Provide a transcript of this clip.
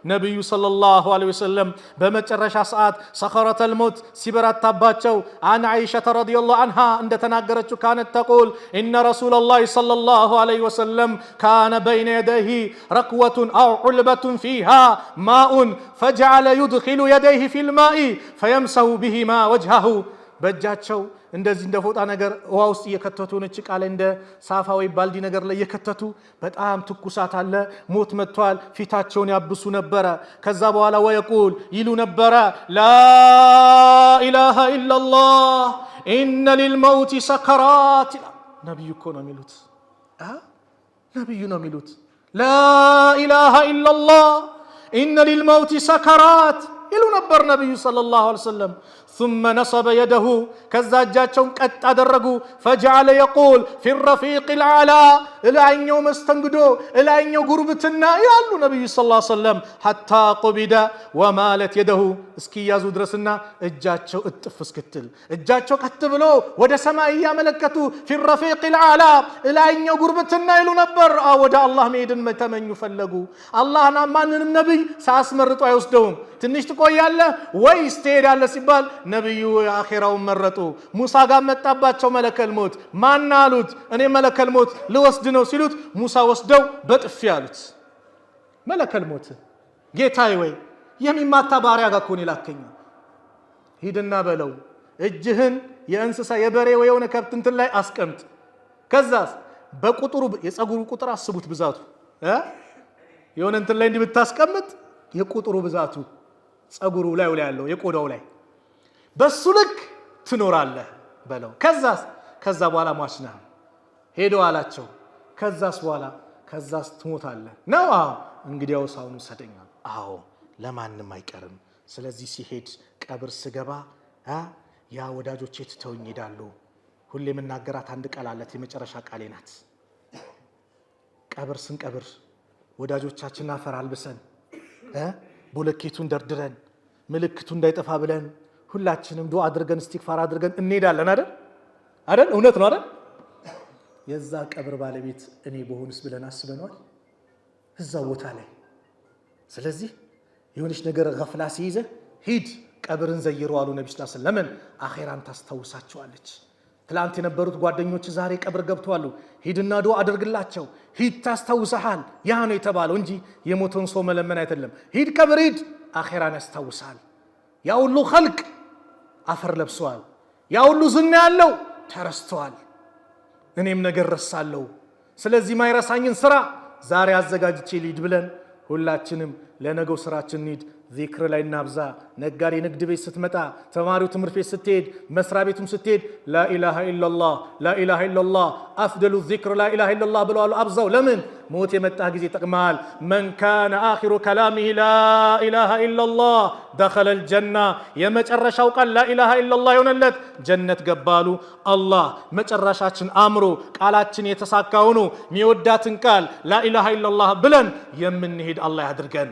ነብዩ ሰለላሁ ዐለይሂ ወሰለም በመጨረሻ ሰዓት ሰኸረተል ሞት ሲበረታባቸው አን አይሻ ረዲየላሁ ዐንሃ እንደተናገረችው ካነት ተቁል ኢነ ረሱለላሂ ሰለላሁ ዐለይሂ ወሰለም ካነ በይነ የደይሂ ረክወቱን አው ዑልበቱን ፊሃ ማኡን ፈጀዐለ ዩድኺሉ የደይሂ ፊል ማኢ ፈየምሰሁ ቢሂማ ወጅሀሁ በእጃቸው እንደዚህ እንደ ፎጣ ነገር ውሃ ውስጥ እየከተቱ ነጭ ቃል እንደ ሳፋ ወይ ባልዲ ነገር ላይ እየከተቱ በጣም ትኩሳት አለ ሞት መጥቷል ፊታቸውን ያብሱ ነበረ ከዛ በኋላ ወይቁል ይሉ ነበረ ላ ኢላሃ ኢላላህ ኢነ ሊልመውት ሰከራት ነብዩ እኮ ነው የሚሉት ነብዩ ነው የሚሉት ላ ኢላሃ ኢላላህ ኢነ ሊልመውት ሰከራት ይሉ ነበር ነብዩ ሰለላሁ ዐለይሂ ወሰለም ثم نصب يده كزاجاچون قط ادرغو فجعل يقول في الرفيق العلى الاينو مستنغدو الاينو غربتنا يالو نبي صلى الله عليه وسلم حتى قبض ومالت يده اسكي يازو درسنا اجاچو اطف اسكتل اجاچو قط بلو ወደ ሰማይ ያመለከቱ في الرفيق العلى الاينو غربتنا ይሉ ነበር ወደ አላህ መሄድን ተመኙ ፈለጉ አላህና ማንንም ነብይ ሳስመርጡ አይወስደውም ትንሽ ትቆያለህ ወይስ ትሄዳለህ ሲባል ነብዩ አኺራው መረጡ ሙሳ ጋር መጣባቸው መለከል ሞት ማን አሉት እኔ መለከል ሞት ልወስድ ነው ሲሉት ሙሳ ወስደው በጥፍ ያሉት መለከል ሞት ጌታዬ ወይ የሚማታ ባሪያ ጋር ኮን ይላከኝ ሂድና በለው እጅህን የእንስሳ የበሬ ወይ የሆነ ከብት እንትን ላይ አስቀምጥ ከዛስ በቁጥሩ የፀጉሩ ቁጥር አስቡት ብዛቱ የሆነ እንትን ላይ እንዲብታስቀምጥ የቁጥሩ ብዛቱ ፀጉሩ ላይ ያለው የቆዳው ላይ በሱ ልክ ትኖራለህ በለው ከዛ በኋላ ማሽና ሄዶ አላቸው ከዛስ ትሞታለህ ነው እንግዲያው ሳውኑ ሰደኛ ለማንም አይቀርም ስለዚህ ሲሄድ ቀብር ስገባ ያ ወዳጆቼ ትተውኝ ይዳሉ ሁሌ መናገራት አንድ ቃል አለት የመጨረሻ ቃሌ ናት ቀብር ስንቀብር ወዳጆቻችንና አፈር አልብሰን ቦለኬቱን ደርድረን ምልክቱ እንዳይጠፋ ብለን ሁላችንም ዱዓ አድርገን ኢስቲግፋር አድርገን እንሄዳለን አይደል እውነት ነው አይደል የዛ ቀብር ባለቤት እኔ በሆንስ ብለን አስበናል እዛ ቦታ ላይ ስለዚህ የሆነች ነገር ገፍላ ሲይዘ ሂድ ቀብርን ዘይሩ አሉ ነብዩ ሰለላሁ ዐለይሂ ወሰለም አኺራን ታስተውሳቸዋለች ትላንት የነበሩት ጓደኞች ዛሬ ቀብር ገብተዋል ሂድና ዱዓ አድርግላቸው ሂድ ታስተውሳሃል ያ ነው የተባለው እንጂ የሞተን ሰው መለመን አይደለም ሂድ ቀብር ሂድ አኺራን ያስተውሳል ያ ሁሉ ኸልቅ አፈር ለብሰዋል ያ ሁሉ ዝና ያለው ተረስተዋል እኔም ነገር ረሳለሁ ስለዚህ ማይረሳኝን ስራ ዛሬ አዘጋጅቼ ሊድ ብለን ሁላችንም ለነገው ስራችን ኒድ ዚክር ላይ እናብዛ ነጋዴ ንግድ ቤት ስትመጣ ተማሪው ትምህርት ቤት ስትሄድ መስሪያ ቤቱም ስትሄድ لا اله الا الله لا اله الا الله افضل الذكر لا اله الا الله ብለዋል አብዛው ለምን ሞት የመጣ ጊዜ ተቀማል من كان اخر كلامه لا اله الا الله دخل الجنه የመጨረሻው ቃል لا اله الا الله ይሆነለት ጀነት ገባሉ አላህ መጨረሻችን አምሮ ቃላችን የተሳካው ነው የሚወዳትን ቃል لا اله الا الله ብለን የምንሄድ አላህ ያድርገን